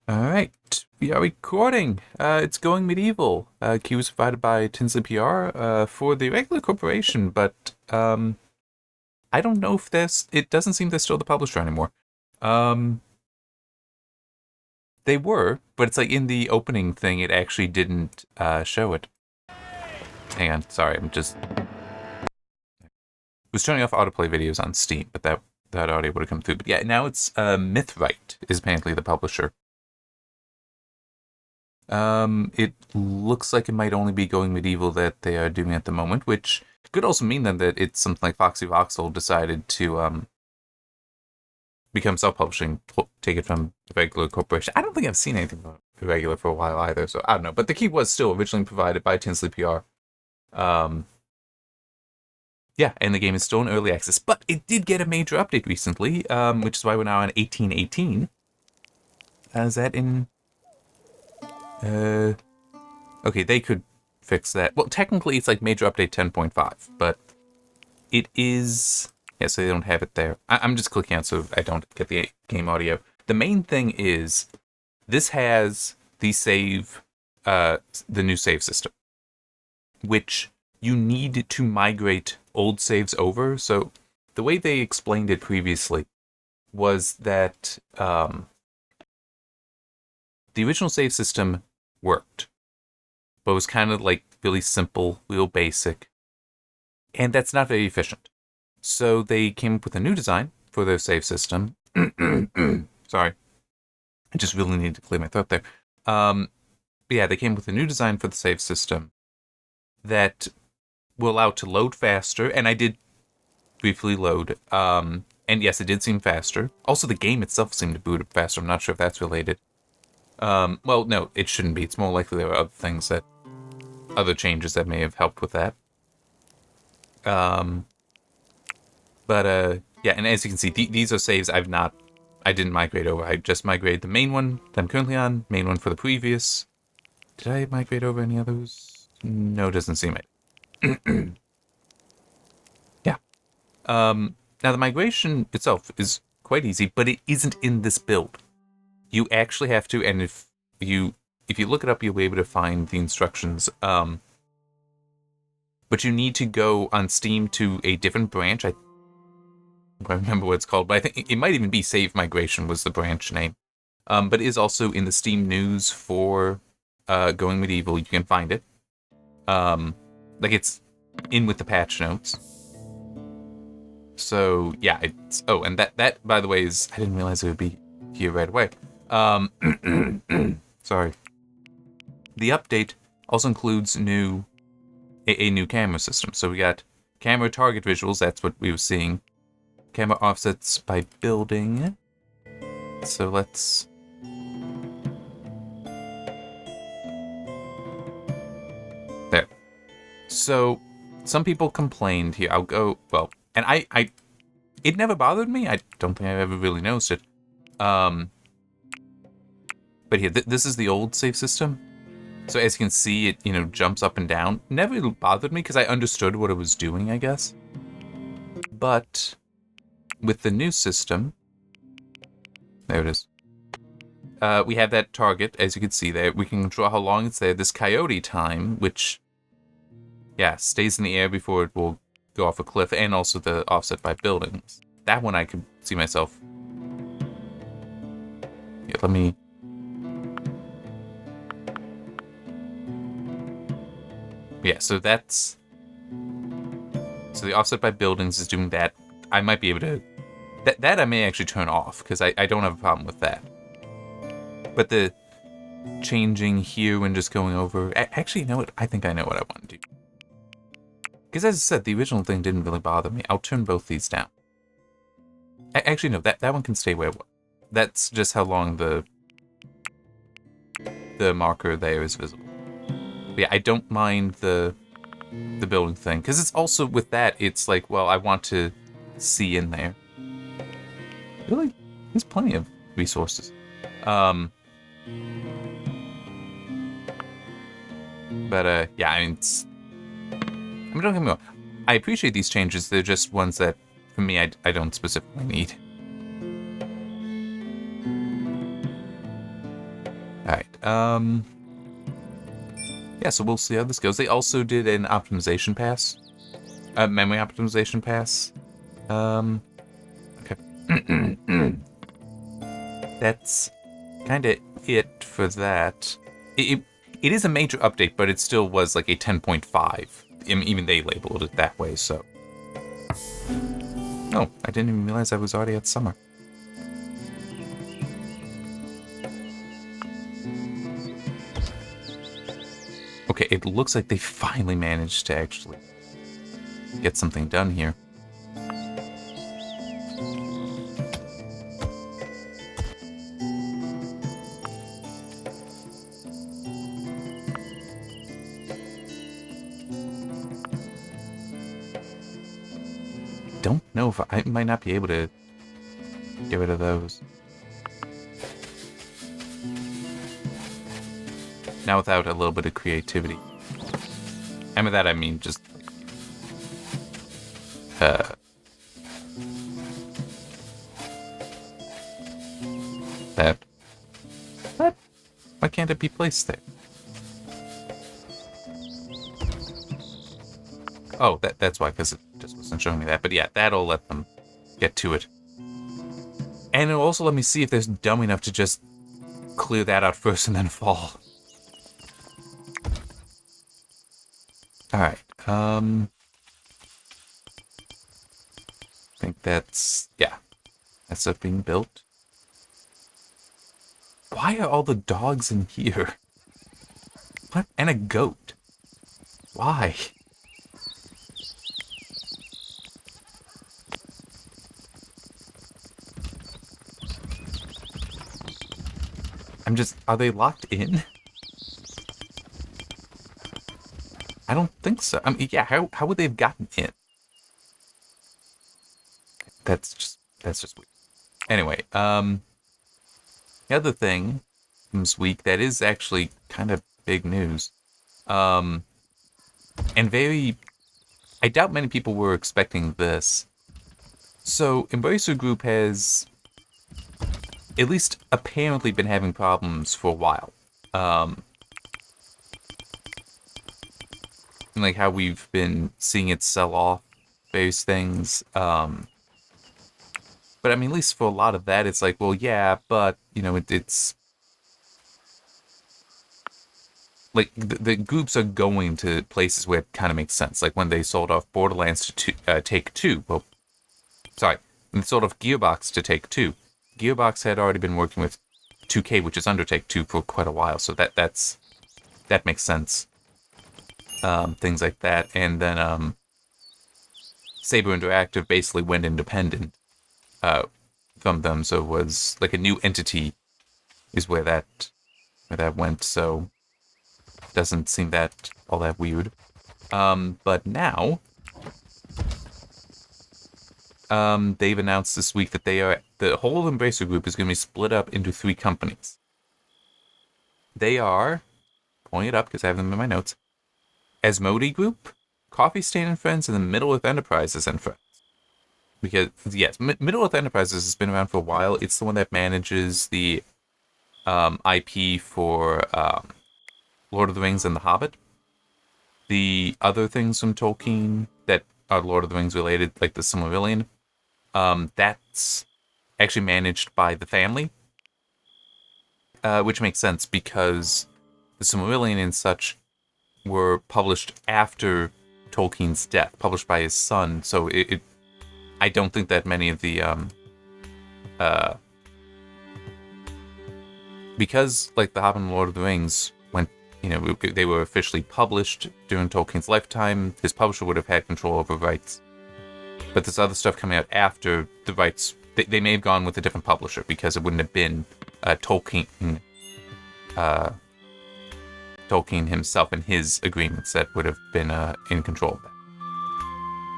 Alright, we are recording. It's going medieval. Key was provided by Tinsley PR for the regular corporation, but I don't know if it doesn't seem they're still the publisher anymore. Um, they were, but it's like in the opening thing, it actually didn't show it. Hang on, sorry, was turning off autoplay videos on Steam, but that audio would have come through. But yeah, now it's Mythright is apparently the publisher. It looks like it might only be going medieval that they are doing at the moment, which could also mean then that it's something like Foxy Voxel decided to become self-publishing, take it from the regular corporation. I don't think I've seen anything about regular for a while either, so I don't know. But the key was still originally provided by Tinsley PR. Yeah, and the game is still in early access, but it did get a major update recently, which is why we're now on 1818. Is that in okay, they could fix that. Well, technically, it's like major update 10.5, but it is. Yeah, so they don't have it there. I'm just clicking out so I don't get the game audio. The main thing is this has the new save system, which you need to migrate old saves over. So the way they explained it previously was that the original save system worked, but was kind of like really simple, real basic, and that's not very efficient. So they came up with a new design for their save system. Sorry, I just really need to clear my throat there. But yeah, they came up with a new design for the save system that will allow it to load faster, and I did briefly load. And yes, it did seem faster. Also, the game itself seemed to boot up faster. I'm not sure if that's related. Well, no, it shouldn't be. It's more likely there are other changes that may have helped with that. Yeah, and as you can see, these are saves I didn't migrate over. I just migrated the main one that I'm currently on, main one for the previous. Did I migrate over any others? No, it doesn't seem it. Yeah. Now the migration itself is quite easy, but it isn't in this build. You actually have to, and if you look it up, you'll be able to find the instructions. But you need to go on Steam to a different branch. I remember what it's called, but I think it might even be Save Migration was the branch name. But it is also in the Steam news for Going Medieval. You can find it. Like it's in with the patch notes. So yeah, it's and that by the way is I didn't realize it would be here right away. Sorry. The update also includes a new camera system. So we got camera target visuals. That's what we were seeing. Camera offsets by building. So let's. There. So some people complained here. I'll go. Well, and it never bothered me. I don't think I've ever really noticed it. But here, this is the old save system. So as you can see, it jumps up and down. Never really bothered me because I understood what it was doing, I guess. But with the new system, there it is. We have that target, as you can see there. We can control how long it's there. This coyote time, which, yeah, stays in the air before it will go off a cliff, and also the offset by buildings. That one I could see myself. Yeah, let me. Yeah, so that's. So the offset by buildings is doing that. I might be able to. That I may actually turn off, because I don't have a problem with that. But the changing here when just going over. Actually, you know what? I think I know what I want to do. Because as I said, the original thing didn't really bother me. I'll turn both these down. Actually, no, that one can stay where it was. That's just how long the marker there is visible. But yeah, I don't mind the building thing. Because it's also, with that, it's like, well, I want to see in there. Really? There's plenty of resources. But, yeah, I mean, don't get me wrong. I appreciate these changes. They're just ones that, for me, I don't specifically need. Yeah, so we'll see how this goes. They also did an optimization pass. Memory optimization pass. Okay. That's kind of it for that. It is a major update, but it still was like a 10.5. I mean, even they labeled it that way, so. Oh, I didn't even realize I was already at summer. Okay, it looks like they finally managed to actually get something done here. Don't know if I might not be able to get rid of those. Now without a little bit of creativity. And with that I mean just that. What? Why can't it be placed there? Oh, that's why, because it just wasn't showing me that. But yeah, that'll let them get to it. And it'll also let me see if they're dumb enough to just clear that out first and then fall. Alright, I think that's, yeah, that's up being built. Why are all the dogs in here? What? And a goat. Why? I'm just, are they locked in? I don't think so. I mean, yeah, how would they have gotten in? That's just weird. Anyway, the other thing from this week that is actually kind of big news, and very, I doubt many people were expecting this. So, Embracer Group has at least apparently been having problems for a while. Like how we've been seeing it sell off various things. But I mean, at least for a lot of that, it's like, well, yeah, but, you know, it's like the groups are going to places where it kind of makes sense. Like when they sold off Borderlands to Take-Two. Well, sorry, when they sold off Gearbox to Take-Two. Gearbox had already been working with 2K, which is under Take-Two, for quite a while, so that makes sense. Things like that, and then Saber Interactive basically went independent from them, so it was like a new entity is where that went. So it doesn't seem that all that weird. But now they've announced this week that the whole Embracer Group is going to be split up into 3 companies. They are, pulling it up because I have them in my notes, Asmodee Group, Coffee Stain and Friends, and then Middle-earth Enterprises and Friends. Because, yes, Middle-earth Enterprises has been around for a while. It's the one that manages the IP for Lord of the Rings and The Hobbit. The other things from Tolkien that are Lord of the Rings related, like the Silmarillion, that's actually managed by the family. Which makes sense because the Silmarillion and such were published after Tolkien's death, published by his son. So I don't think that many of the because like the Hobbit and Lord of the Rings, when they were officially published during Tolkien's lifetime, his publisher would have had control over rights. But this other stuff coming out after, the rights, they may have gone with a different publisher because it wouldn't have been Tolkien himself and his agreements that would have been in control of that.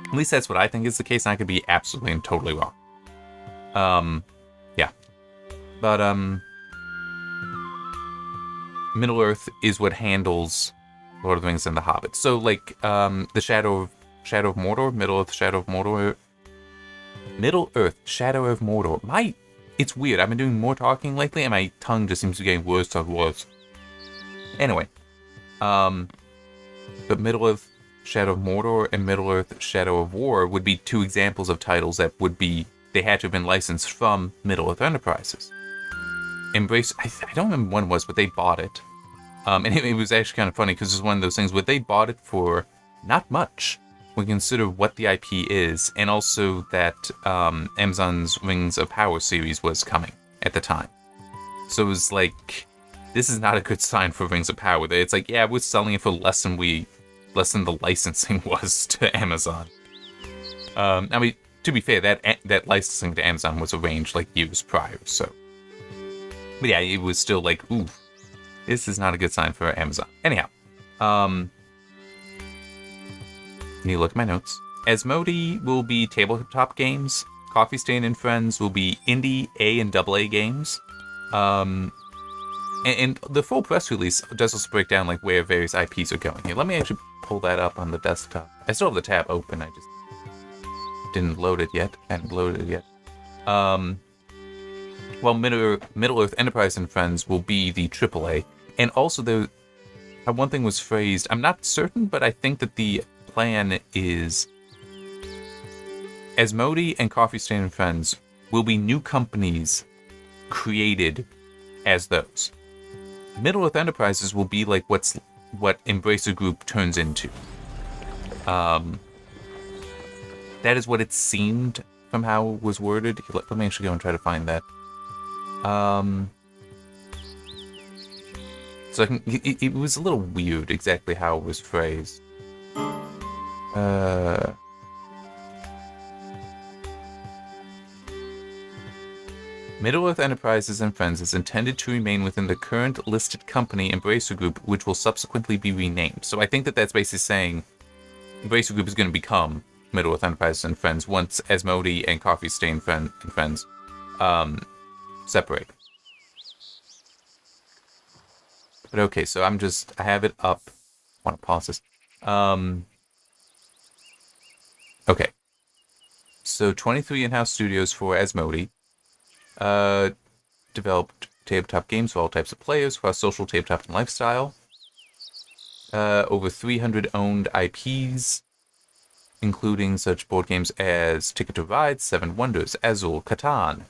At least that's what I think is the case, and I could be absolutely and totally wrong. Yeah. But, Middle-earth is what handles Lord of the Rings and The Hobbit. So, like, the Shadow of Mordor, Middle-earth, Shadow of Mordor. Middle-earth, Shadow of Mordor. It's weird. I've been doing more talking lately, and my tongue just seems to be getting worse and worse. Anyway, but Middle-earth Shadow of Mordor and Middle-earth Shadow of War would be two examples of titles that would be, they had to have been licensed from Middle-earth Enterprises. Embrace, I don't remember when it was, but they bought it. And it was actually kind of funny because it's one of those things where they bought it for not much when you consider what the IP is, and also that Amazon's Rings of Power series was coming at the time. So it was like, this is not a good sign for Rings of Power. It's like, yeah, we're selling it for less than the licensing was to Amazon. I mean, to be fair, that licensing to Amazon was arranged like years prior, so. But yeah, it was still like, ooh, this is not a good sign for Amazon. Anyhow, need to look at my notes. Asmodee will be tabletop games. Coffee Stain and Friends will be indie A and AA games. And the full press release does also break down like where various IPs are going. Here, let me actually pull that up on the desktop. I still have the tab open. I just didn't load it yet. Hadn't loaded it yet. Well, Middle-earth Enterprise and Friends will be the AAA. And also, one thing was phrased, I'm not certain, but I think that the plan is Asmodee and Coffee Stain and Friends will be new companies created as those. Middle-earth Enterprises will be like what Embracer Group turns into. That is what it seemed from how it was worded. Let me actually go and try to find that. So it was a little weird exactly how it was phrased. Middle-earth Enterprises and Friends is intended to remain within the current listed company Embracer Group, which will subsequently be renamed. So I think that that's basically saying Embracer Group is going to become Middle-earth Enterprises and Friends once Asmodee and Coffee Stain and Friends separate. But okay, so I have it up. I want to pause this. Okay. So 23 in-house studios for Asmodee. Developed tabletop games for all types of players across social, tabletop, and lifestyle. Over 300 owned IPs, including such board games as Ticket to Ride, Seven Wonders, Azul, Catan,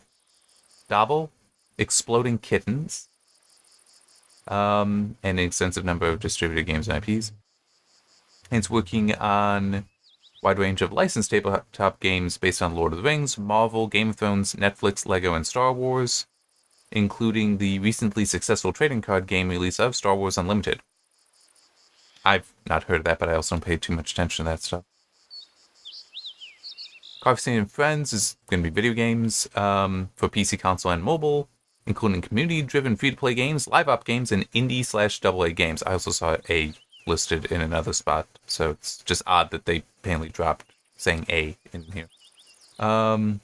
Dabble, Exploding Kittens, and an extensive number of distributed games and IPs. And it's working on a wide range of licensed tabletop games based on Lord of the Rings, Marvel, Game of Thrones, Netflix, Lego, and Star Wars, including the recently successful trading card game release of Star Wars Unlimited. I've not heard of that, but I also don't pay too much attention to that stuff. Coffee Stain and Friends is going to be video games for PC, console, and mobile, including community-driven free-to-play games, live-op games, and indie/AA games. I also saw A listed in another spot, so it's just odd that they apparently dropped saying A in here. And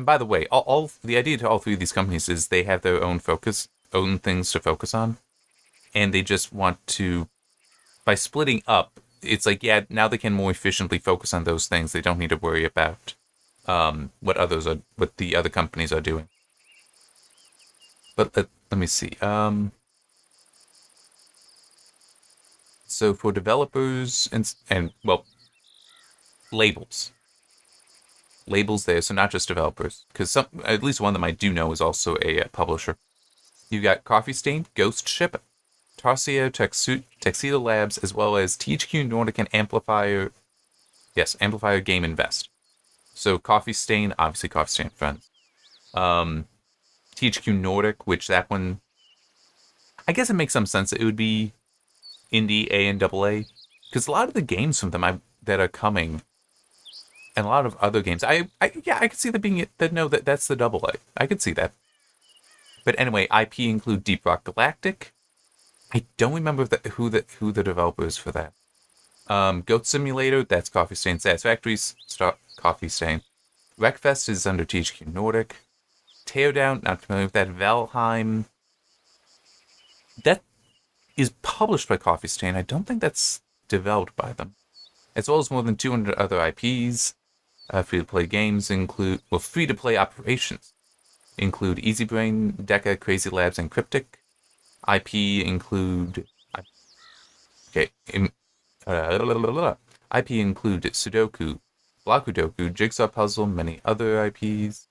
by the way, all the idea to all three of these companies is they have their own things to focus on, and they just want to, by splitting up, it's like, yeah, now they can more efficiently focus on those things. They don't need to worry about what the other companies are doing. But let me see. So for developers and well, labels there. So not just developers, because at least one of them I do know is also a publisher. You got Coffee Stain, Ghost Ship, Tarsier, Tuxedo Labs, as well as THQ Nordic and Amplifier Game Invest. So Coffee Stain, obviously Coffee Stain Friends. THQ Nordic, which that one, I guess it makes some sense that it would be indie A and AA, because a lot of the games from them that are coming, and a lot of other games, I could see that being that's the AA. I could see that. But anyway, IP include Deep Rock Galactic. I don't remember who the developer is for that. Goat Simulator, that's Coffee Stain. Satisfactory, Coffee Stain. Wreckfest is under THQ Nordic. Teardown, not familiar with that. Valheim, that is published by Coffee Stain. I don't think that's developed by them. As well as more than 200 other IPs. Free-to-play games free-to-play operations include Easy Brain, Deca, Crazy Labs, and Cryptic. IP include Okay. IP include Sudoku, Blockudoku, Jigsaw Puzzle, many other IPs.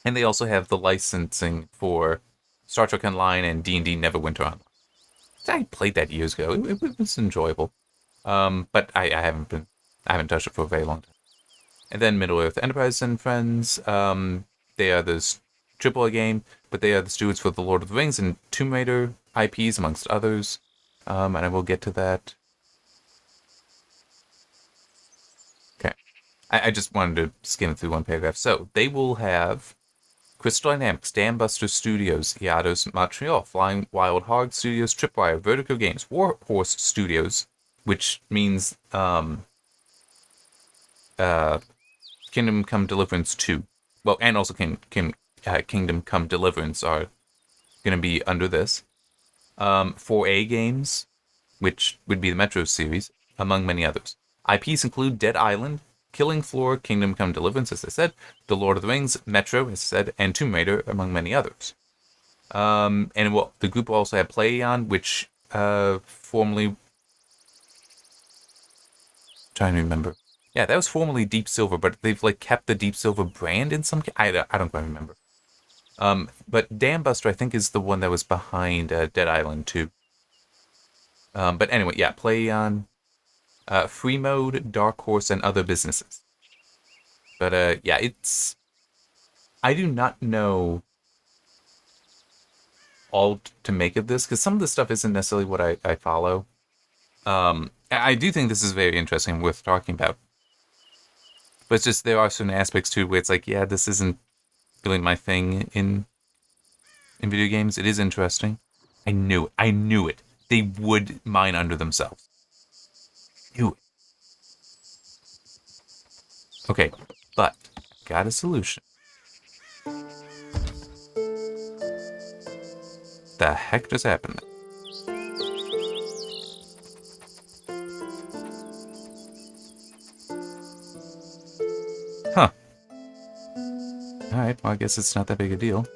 And they also have the licensing for Star Trek Online and D&D Neverwinter Online. I played that years ago. It was enjoyable. But I haven't touched it for a very long time. And then Middle Earth Enterprise and Friends. They are this AAA game, but they are the stewards for the Lord of the Rings and Tomb Raider IPs, amongst others. And I will get to that. Okay. I just wanted to skim through one paragraph. So, they will have Crystal Dynamics, Dam Buster Studios, Iados Montreal, Flying Wild Hog Studios, Tripwire, Vertigo Games, Warhorse Studios, which means Kingdom Come Deliverance 2. Well, and also Kingdom Come Deliverance are going to be under this. 4A Games, which would be the Metro series, among many others. IPs include Dead Island, Killing Floor, Kingdom Come Deliverance, as I said, The Lord of the Rings, Metro, as I said, and Tomb Raider, among many others. And the group will also have Playon, which formerly... trying to remember. Yeah, that was formerly Deep Silver, but they've kept the Deep Silver brand in some... I don't quite remember. But Dam Buster, I think, is the one that was behind Dead Island 2. But anyway, yeah, Playon, Free Mode, Dark Horse, and other businesses. But yeah, it's... I do not know all to make of this, because some of the stuff isn't necessarily what I follow. I do think this is very interesting and worth talking about. But it's just, there are certain aspects to it where it's yeah, this isn't really my thing in video games. It is interesting. I knew it. They would mine under themselves. Knew it. Okay, but got a solution. The heck just happened? Huh. Alright, well, I guess it's not that big a deal.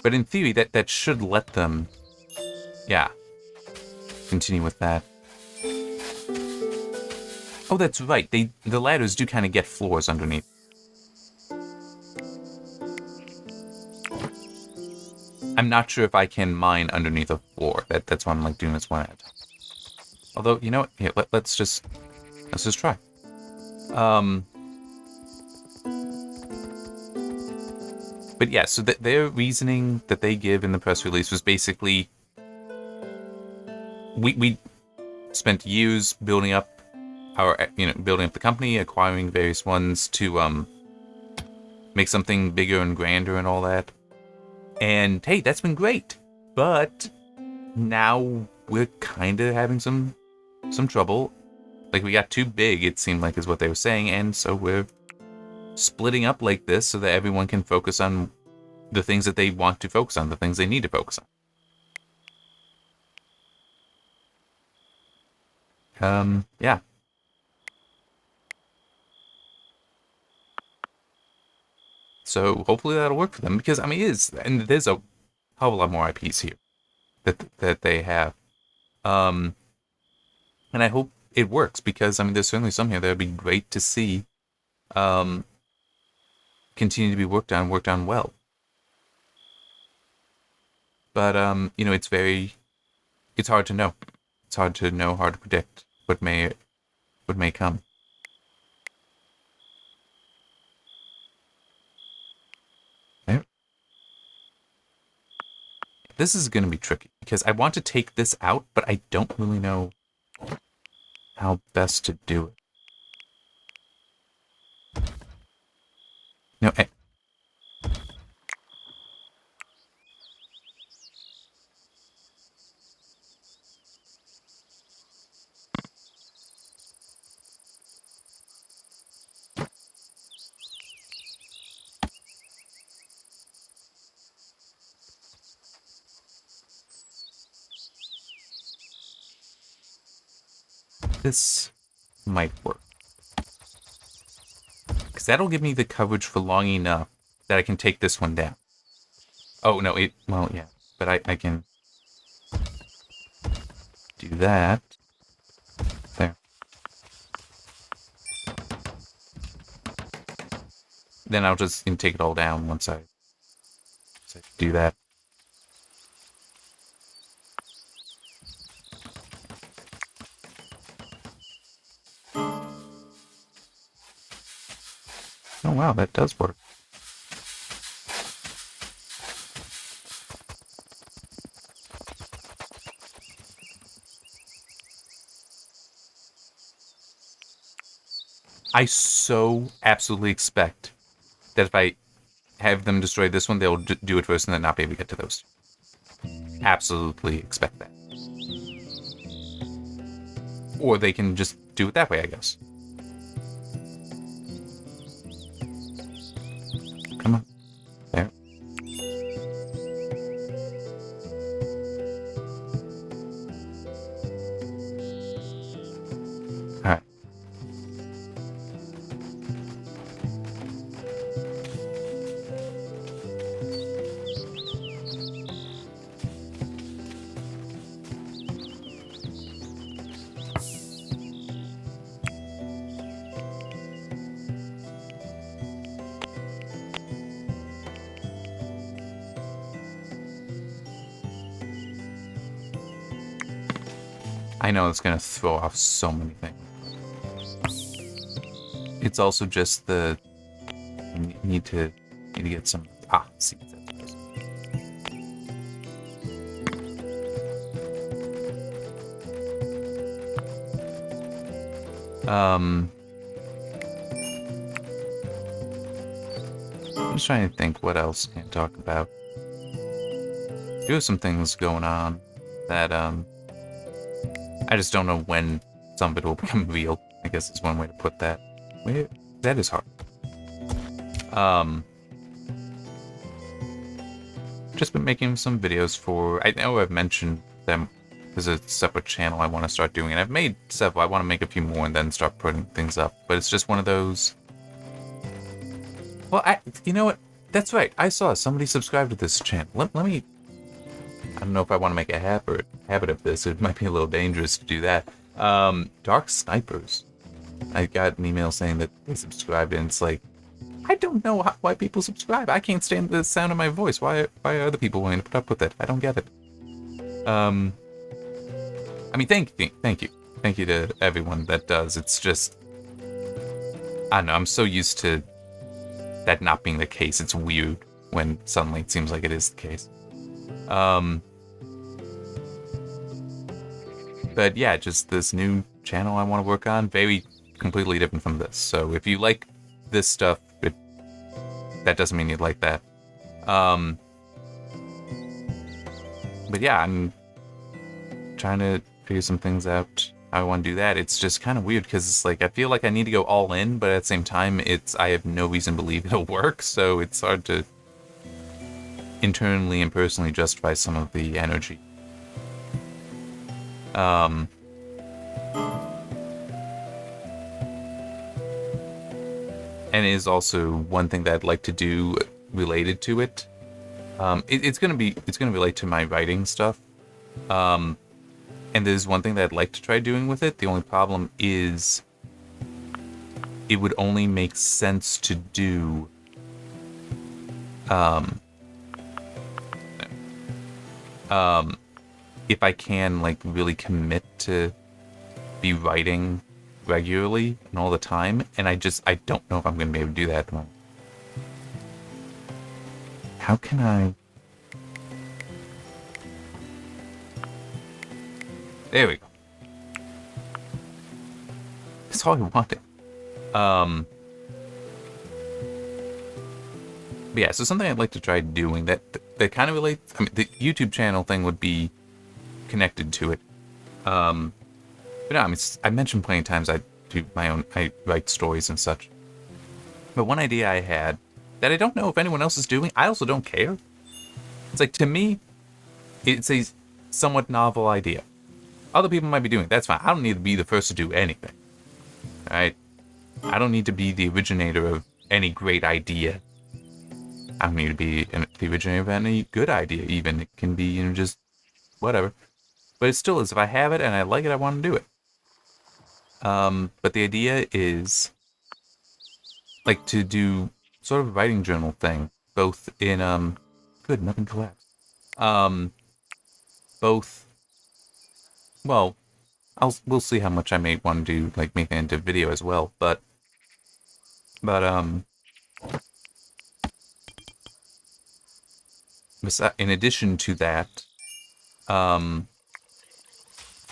But in theory, that should let them, yeah, continue with that. Oh, that's right. The ladders do kind of get floors underneath. I'm not sure if I can mine underneath a floor. That's why I'm doing this one at a time. Although, you know what? Here, let's just try. But yeah, so their reasoning that they give in the press release was basically, we spent years building up building up the company, acquiring various ones to make something bigger and grander and all that. And hey, that's been great. But now we're kind of having some trouble. We got too big, it seemed like, is what they were saying, and so we're splitting up like this so that everyone can focus on the things that they want to focus on, the things they need to focus on. Yeah. So hopefully that'll work for them, because I mean, and there's a hell of a lot more IPs here that they have. And I hope it works, because I mean, there's certainly some here that would be great to see continue to be worked on well. But it's hard to know. It's hard to know, hard to predict what may come. Okay. This is going to be tricky, because I want to take this out, but I don't really know how best to do it. No, this might work, because that'll give me the coverage for long enough that I can take this one down. Oh no, well, yeah, but I can do that. There. Then I'll just take it all down once I do that. Oh wow, that does work. I so absolutely expect that if I have them destroy this one, they'll do it first and then not be able to get to those. Absolutely expect that. Or they can just do it that way, I guess. Come on. There. Alright. I know it's gonna throw off so many things. It's also just the need to get some seeds. I'm just trying to think what else I can talk about. There are some things going on that I just don't know when some of it will become real. I guess is one way to put that. That is hard. Just been making some videos for. I know I've mentioned them. There's a separate channel I want to start doing, and I've made several. I want to make a few more and then start putting things up. But it's just one of those. Well, you know what? That's right. I saw somebody subscribe to this channel. Let me. I don't know if I want to make a habit of this. It might be a little dangerous to do that. Dark Snipers. I got an email saying that they subscribed, and it's like, I don't know why people subscribe. I can't stand the sound of my voice. Why are other people willing to put up with it? I don't get it. I mean, thank you to everyone that does. It's just, I don't know. I'm so used to that not being the case. It's weird when suddenly it seems like it is the case. But yeah, just this new channel I want to work on, very completely different from this. So if you like this stuff, that doesn't mean you'd like that. But yeah, I'm trying to figure some things out how I want to do that. It's just kind of weird because it's like I feel like I need to go all in, but at the same time, I have no reason to believe it'll work. So it's hard to internally and personally justify some of the energy. And it is also one thing that I'd like to do related to it. It's gonna relate to my writing stuff. And there's one thing that I'd like to try doing with it. The only problem is it would only make sense to do if I can like really commit to be writing regularly and all the time, and I don't know if I'm gonna be able to do that at the moment. How can I? There we go. That's all I wanted. But yeah, so something I'd like to try doing that kind of relates. I mean, the YouTube channel thing would be connected to it. But no, I mean, I mentioned plenty of times I write stories and such. But one idea I had that I don't know if anyone else is doing, I also don't care. It's like, to me, it's a somewhat novel idea. Other people might be doing it. That's fine. I don't need to be the first to do anything. Alright? I don't need to be the originator of any great idea. I don't need to be the originator of any good idea, even. It can be, just whatever. But it still is. If I have it and I like it, I want to do it. But the idea is like to do sort of a writing journal thing, both in good, nothing collapsed. Um, both. Well, we'll see how much I may want to do, like make it into video as well. But in addition to that, um,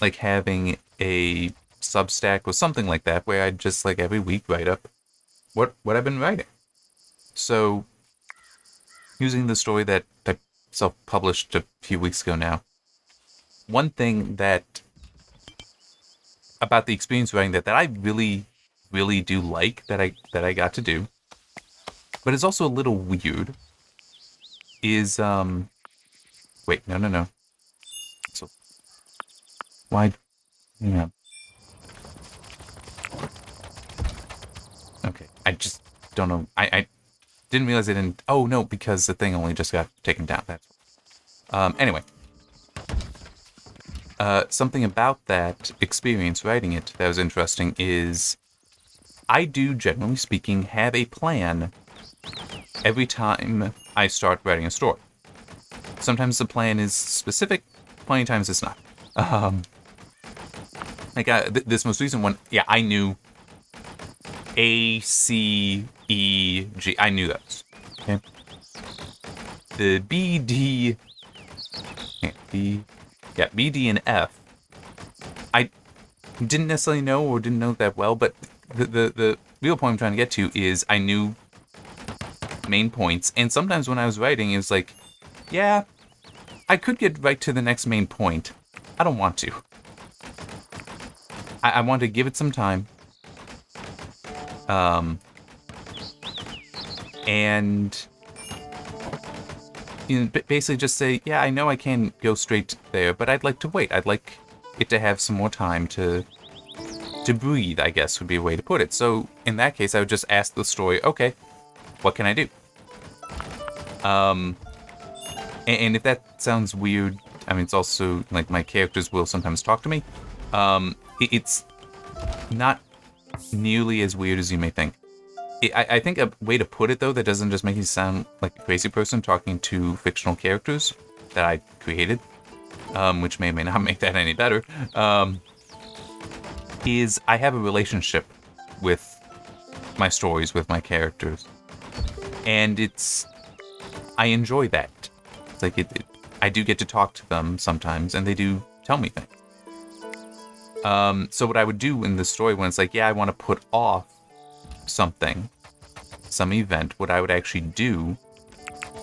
like having a Substack or something like that, where I'd just like every week write up what I've been writing. So using the story that I self-published a few weeks ago now, one thing that about the experience writing that I really, really do like that I got to do, but it's also a little weird, is wait, no. So why yeah. Okay. I just don't know. I didn't realize it didn't. Oh no, because the thing only just got taken down. That's anyway. Something about that experience writing it that was interesting is I do, generally speaking, have a plan every time I start writing a story. Sometimes the plan is specific, plenty of times it's not. Like this most recent one, yeah, I knew A, C, E, G. I knew those. Okay. The B, D, B, yeah, B, D, and F. I didn't necessarily know or didn't know that well, but the real point I'm trying to get to is I knew main points, and sometimes when I was writing, it was like, yeah, I could get right to the next main point. I don't want to. I want to give it some time. And you know, basically just say, yeah, I know I can go straight there, but I'd like to wait. I'd like it to have some more time to breathe, I guess would be a way to put it. So in that case, I would just ask the story, okay, what can I do? And if that sounds weird, I mean, it's also like my characters will sometimes talk to me. It's not nearly as weird as you may think. I think a way to put it, though, that doesn't just make you sound like a crazy person talking to fictional characters that I created, which may or may not make that any better, is I have a relationship with my stories, with my characters. And I enjoy that. It's like I do get to talk to them sometimes, and they do tell me things. So what I would do in the story when it's like, yeah, I want to put off something, some event, what I would actually do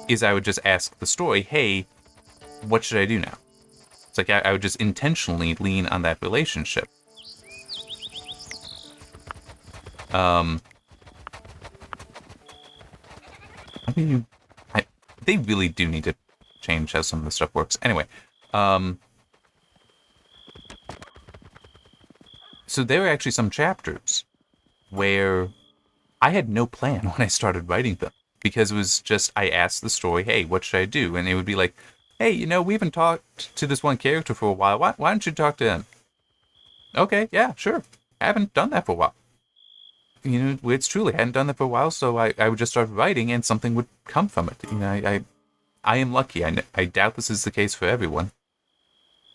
is I would just ask the story, hey, what should I do now? It's like I would just intentionally lean on that relationship. They really do need to change how some of the stuff works. Anyway, so there are actually some chapters where I had no plan when I started writing them, because it was just, I asked the story, hey, what should I do? And it would be like, hey, you know, we haven't talked to this one character for a while. Why don't you talk to him? Okay, yeah, sure. I haven't done that for a while. You know, it's truly, I hadn't done that for a while, so I would just start writing and something would come from it. You know, I am lucky. I doubt this is the case for everyone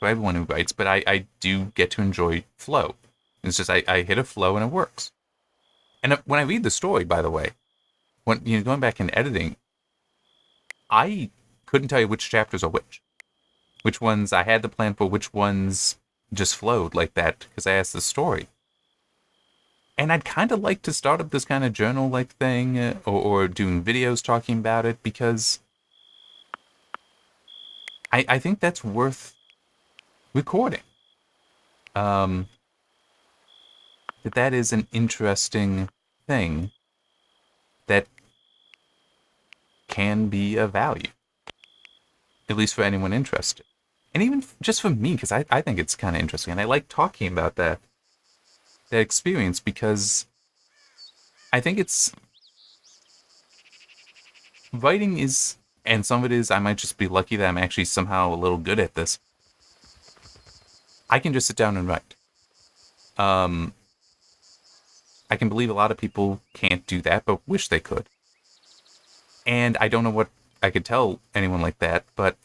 who writes, but I do get to enjoy flow. It's just, I hit a flow and it works. And when I read the story, by the way, when going back and editing, I couldn't tell you which chapters are which ones I had the plan for, which ones just flowed like that because I asked the story. And I'd kind of like to start up this kind of journal-like thing, or doing videos talking about it, because I think that's worth recording. That is an interesting thing that can be of value, at least for anyone interested. And even just for me, because I think it's kind of interesting. And I like talking about that experience, because I think writing is, and some of it is, I might just be lucky that I'm actually somehow a little good at this. I can just sit down and write. I can believe a lot of people can't do that, but wish they could. And I don't know what I could tell anyone like that, but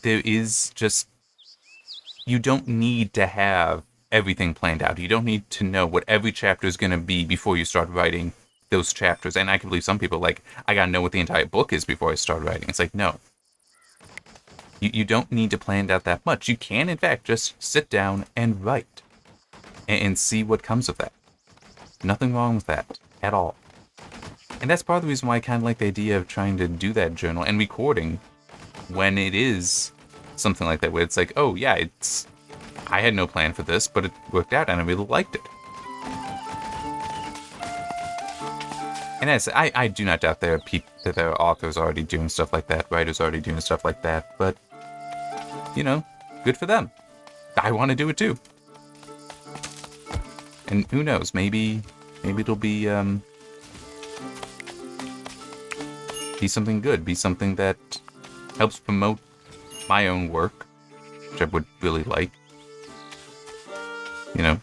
there is just... You don't need to have everything planned out. You don't need to know what every chapter is going to be before you start writing those chapters. And I can believe some people I got to know what the entire book is before I start writing. It's like, no. You don't need to plan it out that much. You can, in fact, just sit down and write. And see what comes of that. Nothing wrong with that at all. And that's part of the reason why I kind of like the idea of trying to do that journal and recording when it is something like that, where it's like, oh yeah, I had no plan for this, but it worked out and I really liked it. And as I do not doubt there are authors already doing stuff like that, writers already doing stuff like that, but, you know, good for them. I want to do it too. And who knows, maybe it'll be something good, be something that helps promote my own work, which I would really like. You know,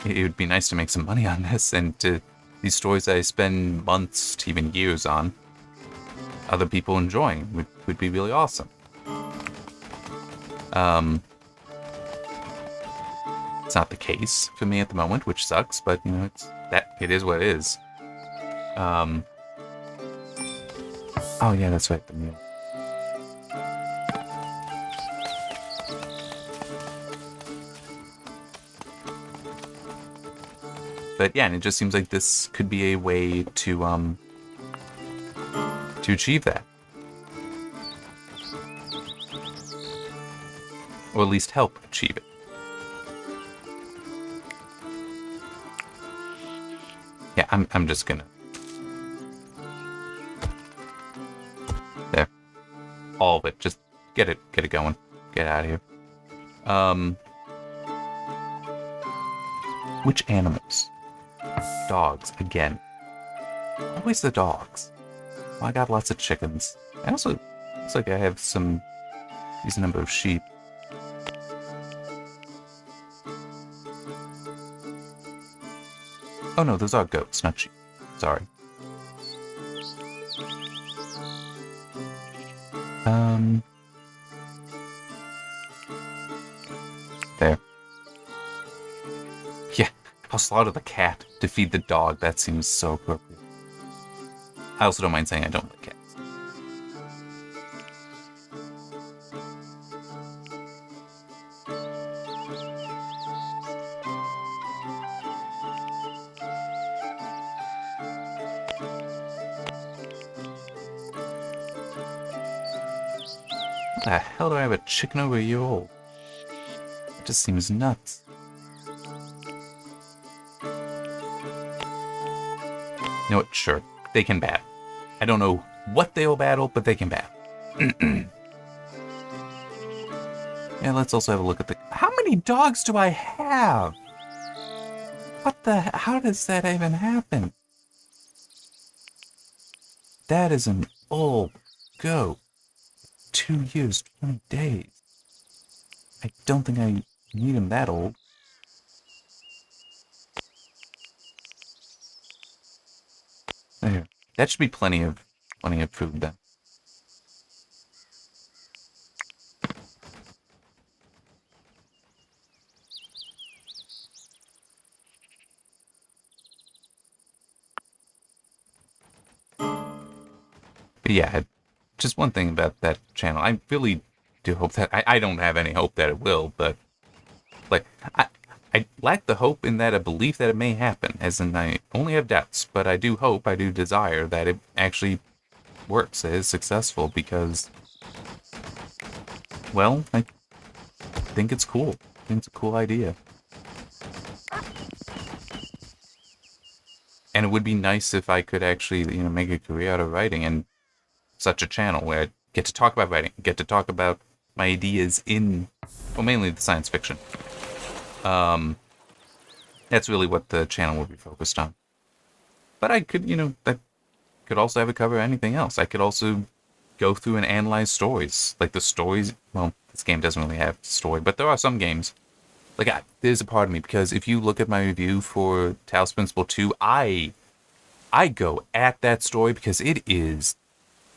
it would be nice to make some money on this, and these stories that I spend months to even years on, other people enjoying would be really awesome. It's not the case for me at the moment, which sucks, but you know, it is what it is. Oh yeah, that's right, the meal. But yeah, and it just seems like this could be a way to achieve that. Or at least help achieve it. Yeah, I'm just gonna... There. All of it. Just get it going. Get out of here. Which animals? Dogs, again. Always the dogs. Well, I got lots of chickens. I also... Looks like I have some... decent number of sheep. Oh no, those are goats, not sheep. Sorry. There. Yeah, I'll slaughter the cat to feed the dog. That seems so appropriate. I also don't mind saying I don't like cats. What the hell do I have a chicken over a year old? It just seems nuts. You know what? Sure. They can battle. I don't know what they'll battle, but they can battle. Yeah, let's also have a look at the... How many dogs do I have? What the... How does that even happen? That is an old goat. 2 years, 20 days. I don't think I need him that old. There. That should be plenty of food then. But yeah, just one thing about that channel. I really do hope that... I don't have any hope that it will, but... Like, I lack the hope in that, a belief that it may happen, as in I only have doubts, but I do hope, I do desire that it actually works, it is successful, because, well, I think it's cool. I think it's a cool idea. And it would be nice if I could actually, you know, make a career out of writing, and such a channel where I get to talk about writing, get to talk about my ideas in, well, mainly the science fiction. That's really what the channel will be focused on. But I could, you know, I could also have it cover anything else. I could also go through and analyze stories. Like the stories, well, this game doesn't really have story, but there are some games. Like, there's a part of me, because if you look at my review for Talos Principle 2, I go at that story because it is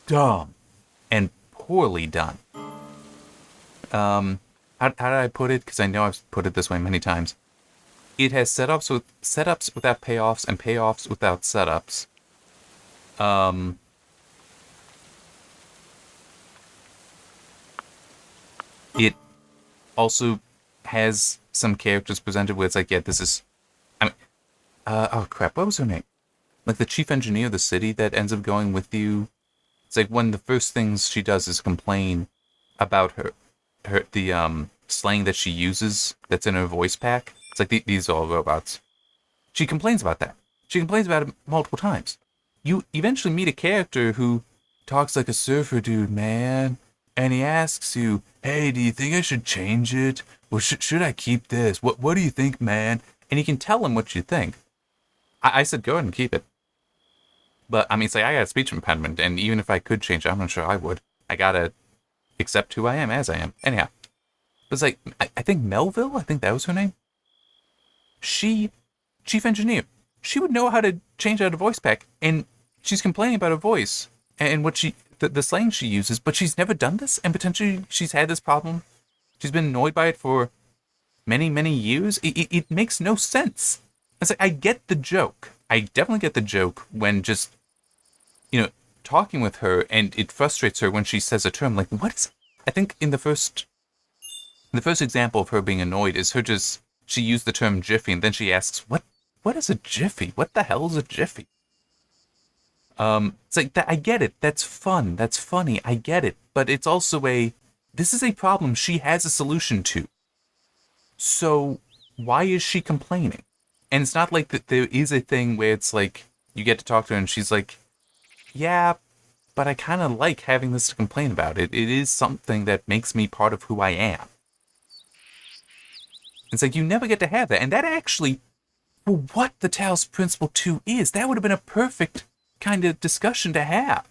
dumb and poorly done. How did I put it? Because I know I've put it this way many times. It has setups without payoffs and payoffs without setups. It also has some characters presented where it's like, yeah, this is... I mean, oh crap, what was her name? Like the chief engineer of the city that ends up going with you. It's like one of the first things she does is complain about the slang that she uses that's in her voice pack. It's like, these are all robots. She complains about that. She complains about it multiple times. You eventually meet a character who talks like a surfer dude, man. And he asks you, hey, do you think I should change it? Or should I keep this? What do you think, man? And you can tell him what you think. I said, go ahead and keep it. But, I mean, it's like, I got a speech impediment, and even if I could change it, I'm not sure I would. I gotta accept who I am as I am. Anyhow. But it's like, I think Melville, I think that was her name. She, chief engineer, she would know how to change out a voice pack, and she's complaining about her voice and what the slang she uses, but she's never done this, and potentially she's had this problem. She's been annoyed by it for many, many years. It makes no sense. It's like, I get the joke. I definitely get the joke when just, talking with her, and it frustrates her when she says a term like, what is... I think in the first example of her being annoyed is her just... She used the term jiffy, and then she asks, what is a jiffy? What the hell is a jiffy? It's like, that. I get it. That's fun. That's funny. I get it. But it's also this is a problem she has a solution to. So why is she complaining? And it's not like that there is a thing where it's like, you get to talk to her and she's like, yeah, but I kind of like having this to complain about. It is something that makes me part of who I am. It's like, you never get to have that. And that actually, for what the Talos Principle 2 is, that would have been a perfect kind of discussion to have.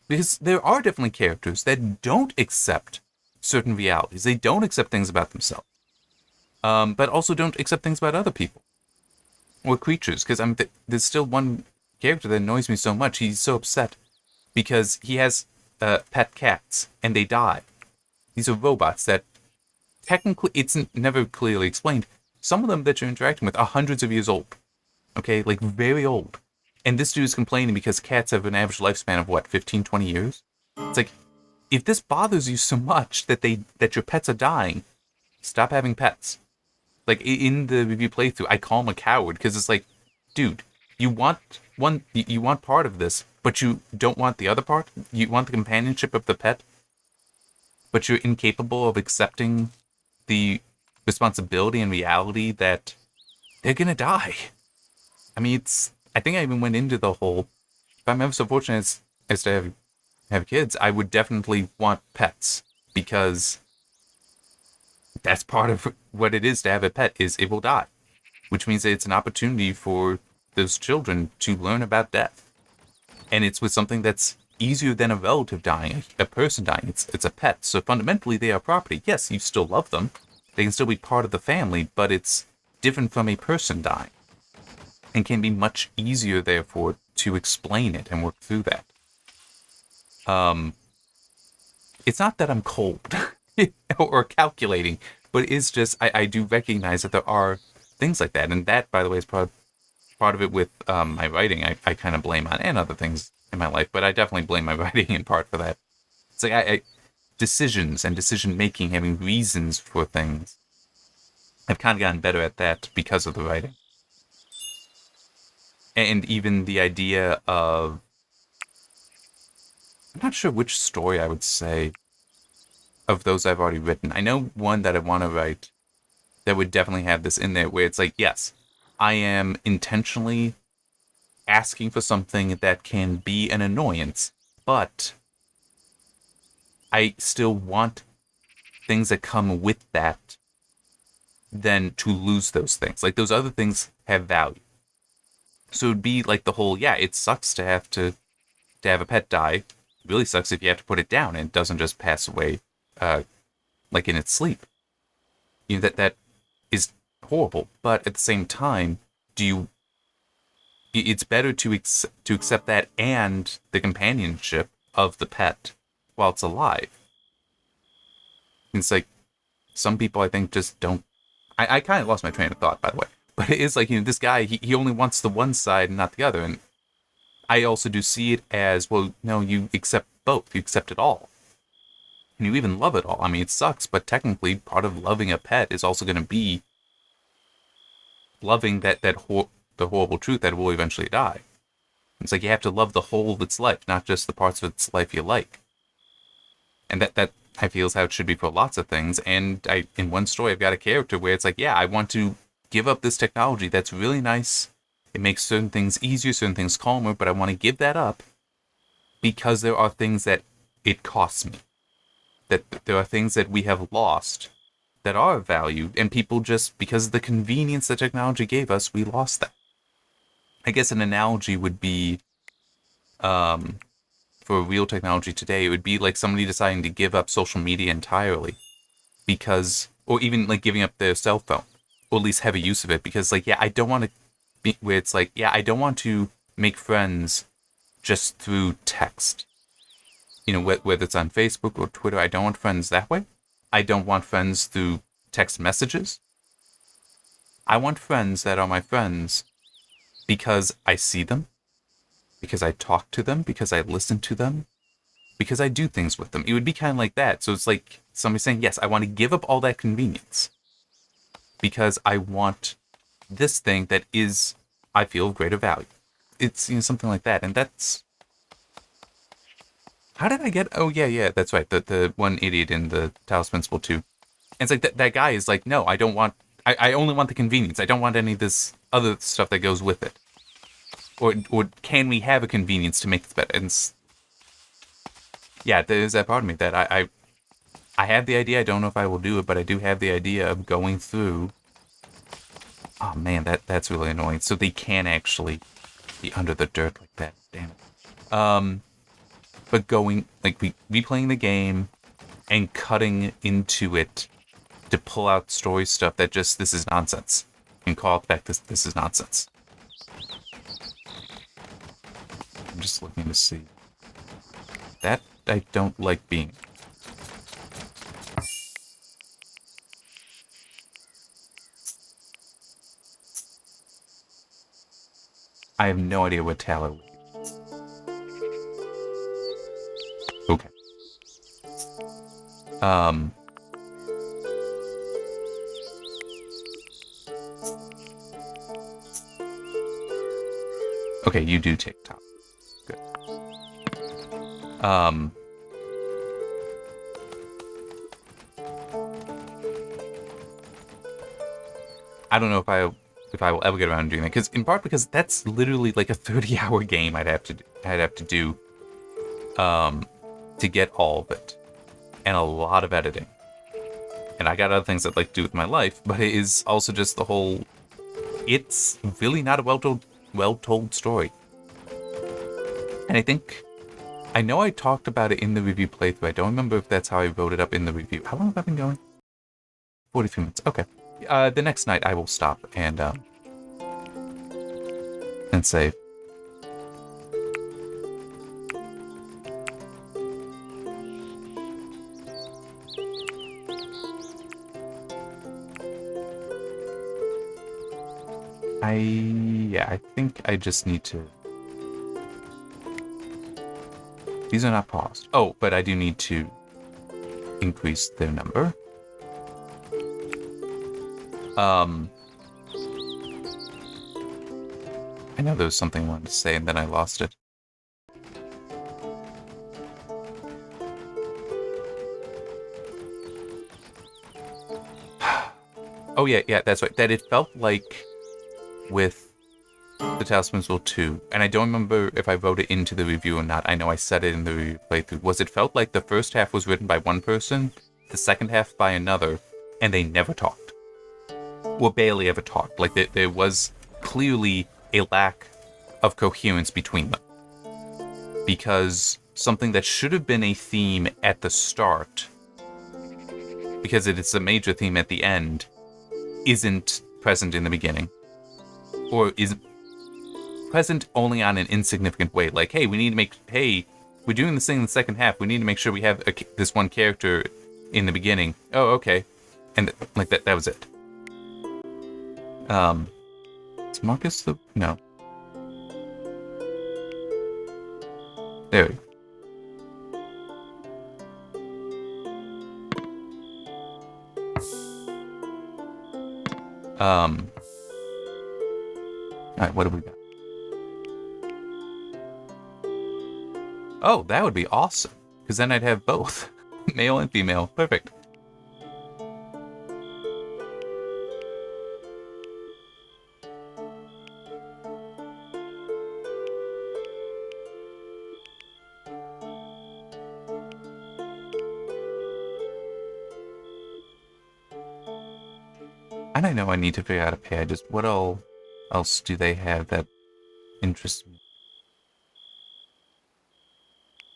Because there are definitely characters that don't accept certain realities. They don't accept things about themselves. But also don't accept things about other people. Or creatures. Because there's still one character that annoys me so much. He's so upset because he has pet cats and they die. These are robots that technically, it's never clearly explained. Some of them that you're interacting with are hundreds of years old. Okay, like very old. And this dude is complaining because cats have an average lifespan of 15, 20 years? It's like, if this bothers you so much that your pets are dying, stop having pets. Like, in the review playthrough, I call him a coward because it's like, dude, you want part of this, but you don't want the other part? You want the companionship of the pet, but you're incapable of accepting the responsibility and reality that they're gonna die. I mean, I think I even went into the whole, if I'm ever so fortunate as to have kids, I would definitely want pets, because that's part of what it is to have a pet, is it will die. Which means that it's an opportunity for those children to learn about death. And it's with something that's easier than a relative dying, a person dying. It's a pet. So fundamentally, they are property. Yes, you still love them. They can still be part of the family, but it's different from a person dying. And can be much easier, therefore, to explain it and work through that. It's not that I'm cold or calculating, but it's just, I do recognize that there are things like that. And that, by the way, is part of it with my writing. I kind of blame on, and other things in my life, but I definitely blame my writing in part for that. It's like decisions and decision-making, having reasons for things. I've kind of gotten better at that because of the writing. And even the idea of... I'm not sure which story I would say of those I've already written. I know one that I want to write that would definitely have this in there, where it's like, yes, I am intentionally asking for something that can be an annoyance, but I still want things that come with that than to lose those things. Like, those other things have value. So it'd be like the whole, yeah, it sucks to have a pet die. It really sucks if you have to put it down and it doesn't just pass away like in its sleep. That is horrible. But at the same time, it's better to accept that and the companionship of the pet while it's alive. It's like some people I think just don't. I kind of lost my train of thought, by the way. But it is like, this guy, he only wants the one side and not the other. And I also do see it as, well, no, you accept both. You accept it all. And you even love it all. I mean, it sucks, but technically part of loving a pet is also going to be loving the horrible truth that it will eventually die. It's like you have to love the whole of its life, not just the parts of its life you like. And that I feel is how it should be for lots of things. And in one story, I've got a character where it's like, yeah, I want to give up this technology that's really nice. It makes certain things easier, certain things calmer, but I want to give that up because there are things that it costs me. That there are things that we have lost that are valued, and people just, because of the convenience that technology gave us, we lost that. I guess an analogy would be, for real technology today, it would be like somebody deciding to give up social media entirely because, or even like giving up their cell phone, or at least heavy use of it, because like, yeah, I don't want to be where it's like, yeah, I don't want to make friends just through text. Whether it's on Facebook or Twitter, I don't want friends that way. I don't want friends through text messages. I want friends that are my friends because I see them, because I talk to them, because I listen to them, because I do things with them. It would be kind of like that. So it's like somebody saying, yes, I want to give up all that convenience because I want this thing that is, I feel, of greater value. It's, something like that. And that's... How did I get... Oh, yeah, that's right. The one idiot in the Talos Principle 2. And it's like, that guy is like, no, I don't want... I only want the convenience. I don't want any of this other stuff that goes with it. Or can we have a convenience to make this better? And yeah, there's that part of me that I have the idea. I don't know if I will do it, but I do have the idea of going through... Oh, man, that's really annoying. So they can actually be under the dirt like that. Damn it. But going, like, replaying the game and cutting into it to pull out story stuff that just, this is nonsense. And call it back, this is nonsense. I'm just looking to see. That I don't like being. I have no idea what Talos would be. Okay. Okay, you do TikTok. Good. I don't know if I will ever get around to doing that, because in part because that's literally like a 30-hour game I'd have to do to get all of it, and a lot of editing. And I got other things I'd like to do with my life, but it is also just the whole... It's really not a well-told story. And I know I talked about it in the review playthrough. I don't remember if that's how I wrote it up in the review. How long have I been going? 43 minutes. Okay. The next night I will stop and save. I think I just need to... These are not paused. Oh, but I do need to increase their number. I know there was something I wanted to say and then I lost it. Oh yeah, that's right. That it felt like with the Talos Principle 2, and I don't remember if I wrote it into the review or not. I know I said it in the review playthrough. It felt like the first half was written by one person, the second half by another, and they never talked. Or barely ever talked. Like there was clearly a lack of coherence between them. Because something that should have been a theme at the start because it is a major theme at the end, isn't present in the beginning, or is present only on an insignificant way. Like, hey, we're doing this thing in the second half. We need to make sure we have this one character in the beginning. Oh, okay, and like that was it. Is Marcus the no? There we go. Alright, what do we got? Oh, that would be awesome. Because then I'd have both. Male and female. Perfect. And I know I need to figure out a pair. Just what else do they have that interests me?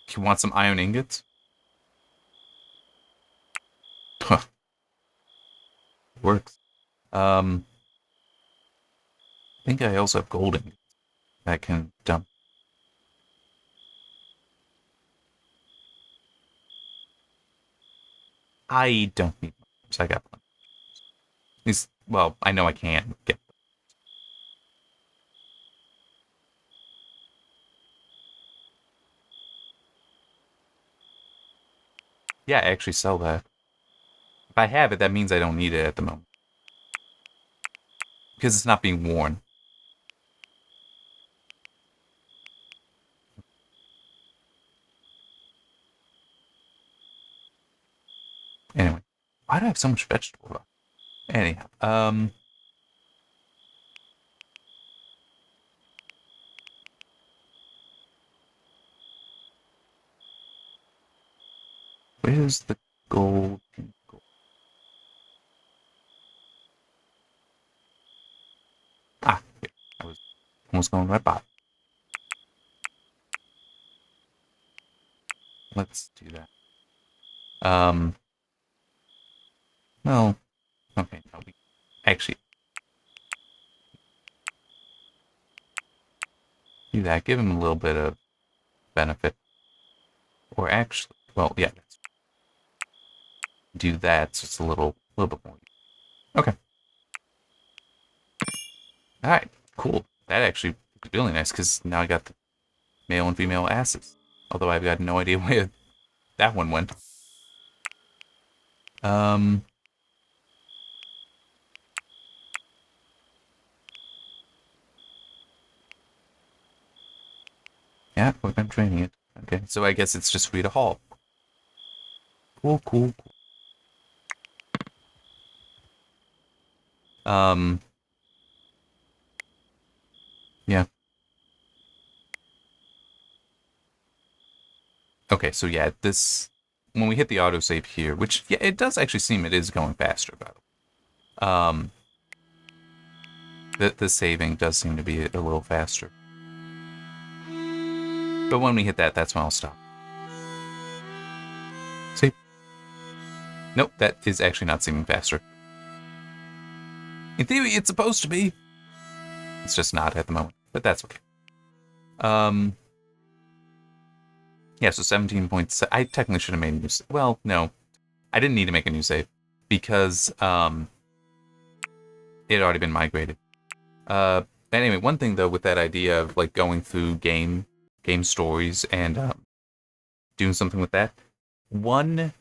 You want some iron ingots? Huh. Works. I think I also have gold ingots that I can dump. I don't need much. I got one. Well, I know I can get them. Yeah, I actually sell that. If I have it, that means I don't need it at the moment. Because it's not being worn. Anyway, why do I have so much vegetable? Anyhow, where's the gold? Ah, here. I was almost going right by it. Let's do that. Well, okay, no, we actually do that. Give him a little bit of benefit. Or actually, well, yeah, let's do that so it's a little bit more. Okay. Alright, cool. That actually is really nice because now I got the male and female asses. Although I've got no idea where that one went. Yeah, work on training it. Okay, so I guess it's just free to haul. Cool, cool, cool. Yeah. Okay, so yeah, when we hit the autosave here, which, yeah, it does actually seem it is going faster, by the way. The saving does seem to be a little faster. But when we hit that, that's when I'll stop. See? Nope, that is actually not seeming faster. In theory, it's supposed to be. It's just not at the moment, but that's okay. Yeah, so 17.7. I technically should have made a new save. Well, no. I didn't need to make a new save because it had already been migrated. Anyway, one thing though with that idea of like going through game stories and doing something with that. One,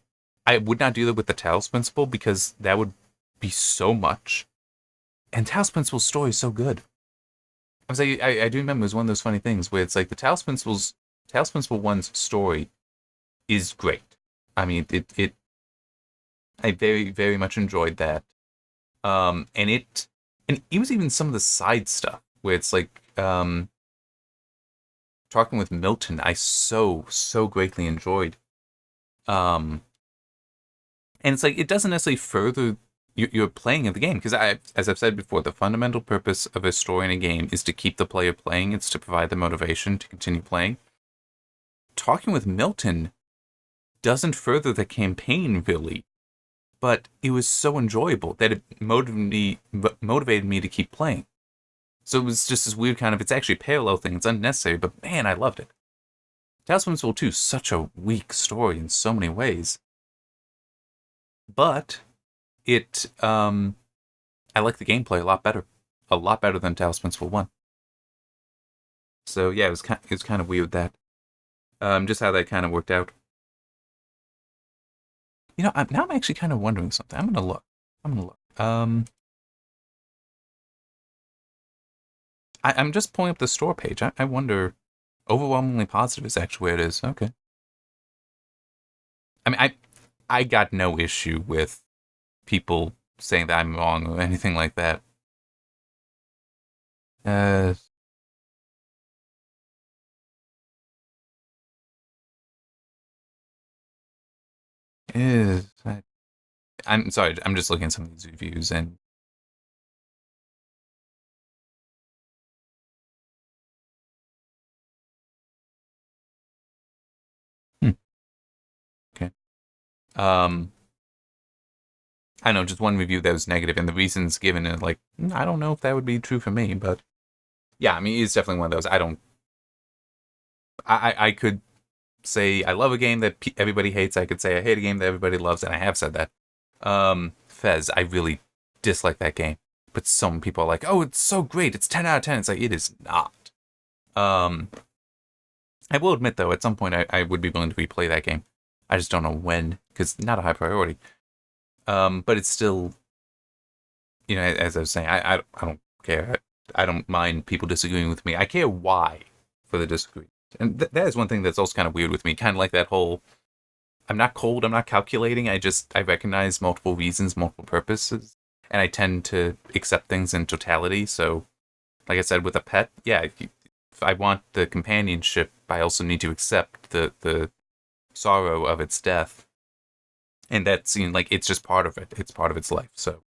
I would not do that with the Talos Principle because that would be so much. And Talos Principle's story is so good. I do remember it was one of those funny things where it's like the Talos Principle 1's story is great. I mean, I very, very much enjoyed that. And it was even some of the side stuff where it's like, talking with Milton, I so greatly enjoyed. And it's like, it doesn't necessarily further you're playing of the game because as I've said before, the fundamental purpose of a story in a game is to keep the player playing. It's to provide the motivation to continue playing. Talking with Milton doesn't further the campaign really. but it was so enjoyable that it motivated me to keep playing. So it was just this weird kind of, it's actually a parallel thing. It's unnecessary, but man, I loved it. Tales from Whimsicott 2 is such a weak story in so many ways. But I like the gameplay a lot better. A lot better than Tales from Whimsicott 1. So yeah, it was kind of weird that. Just how that kind of worked out. You know, now I'm actually kind of wondering something. I'm gonna look. I'm just pulling up the store page. I wonder. Overwhelmingly positive is actually where it is. Okay. I mean, I got no issue with people saying that I'm wrong or anything like that. I'm sorry. I'm just looking at some of these reviews and. Okay. I know just one review that was negative, and the reasons given are like, I don't know if that would be true for me, but yeah, I mean, it's definitely one of those. I could say I love a game that everybody hates. I could say I hate a game that everybody loves, and I have said that. Fez, I really dislike that game, but some people are like, oh, it's so great, it's 10 out of 10. It's like, it is not. I will admit though, at some point I would be willing to replay that game. I just don't know when, because not a high priority. But it's still, you know, as I was saying, I don't care. I don't mind people disagreeing with me. I care why for the disagreement. And that is one thing that's also kind of weird with me. Kind of like that whole, I'm not cold, I'm not calculating. I recognize multiple reasons, multiple purposes. And I tend to accept things in totality. So, like I said, with a pet, yeah, if I want the companionship, I also need to accept the sorrow of its death. And that seems like it's just part of it. It's part of its life. So,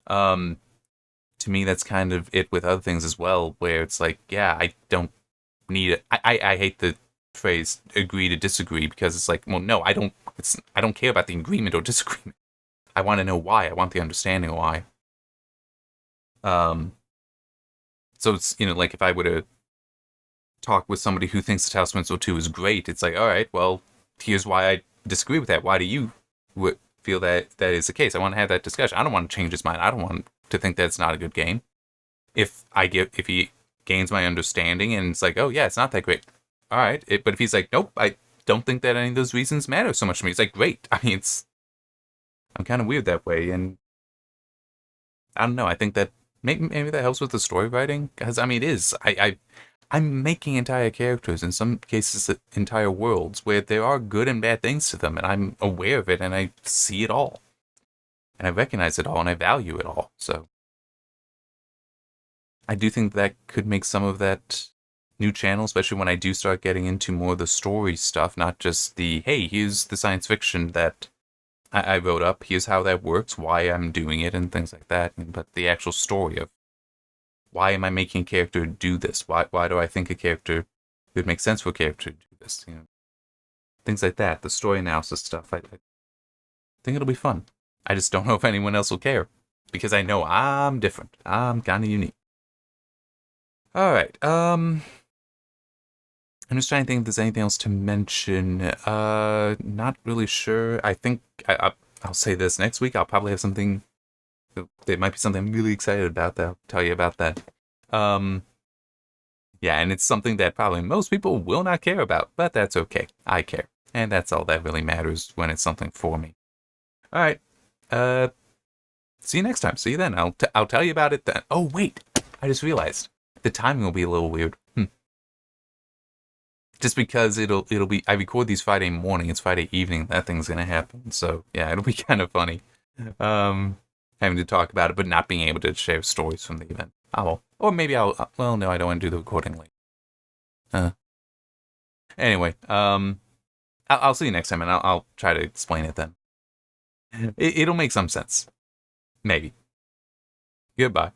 to me, that's kind of it with other things as well, where it's like, yeah, I don't need it. I hate the phrase agree to disagree, because it's like, well, no, I don't care about the agreement or disagreement. I want to know why. I want the understanding why. So it's, you know, like if I were to talk with somebody who thinks the Tales from Whimsicott 2 is great, it's like, all right, well, here's why I disagree with that. Why do you feel that is the case? I want to have that discussion. I don't want to change his mind. I don't want to think that it's not a good game. If he gains my understanding and it's like, oh yeah, it's not that great. All right, but if he's like, nope, I don't think that any of those reasons matter so much to me. It's like, great. I mean, I'm kind of weird that way, and I don't know. I think that maybe that helps with the story writing, because I mean, it is. I'm making entire characters, in some cases entire worlds, where there are good and bad things to them, and I'm aware of it, and I see it all, and I recognize it all, and I value it all. So I do think that could make some of that new channel, especially when I do start getting into more of the story stuff, not just the, hey, here's the science fiction that I wrote up, here's how that works, why I'm doing it, and things like that, but the actual story of why am I making a character do this? Why do I think a character, it would make sense for a character to do this? You know, things like that, the story analysis stuff. I think it'll be fun. I just don't know if anyone else will care, because I know I'm different. I'm kind of unique. All right. I'm just trying to think if there's anything else to mention. Not really sure. I think I'll say this next week. I'll probably have something. There might be something I'm really excited about that I'll tell you about that. Yeah, and it's something that probably most people will not care about, but that's okay. I care. And that's all that really matters when it's something for me. All right. See you next time. See you then. I'll tell you about it then. Oh, wait. I just realized the timing will be a little weird. Just because it'll be, I record these Friday morning, it's Friday evening, that thing's gonna happen. So yeah, it'll be kind of funny. Having to talk about it, but not being able to share stories from the event. Or maybe well, no, I don't want to do the recording late. Anyway, I'll see you next time, and I'll try to explain it then. It'll make some sense. Maybe. Goodbye.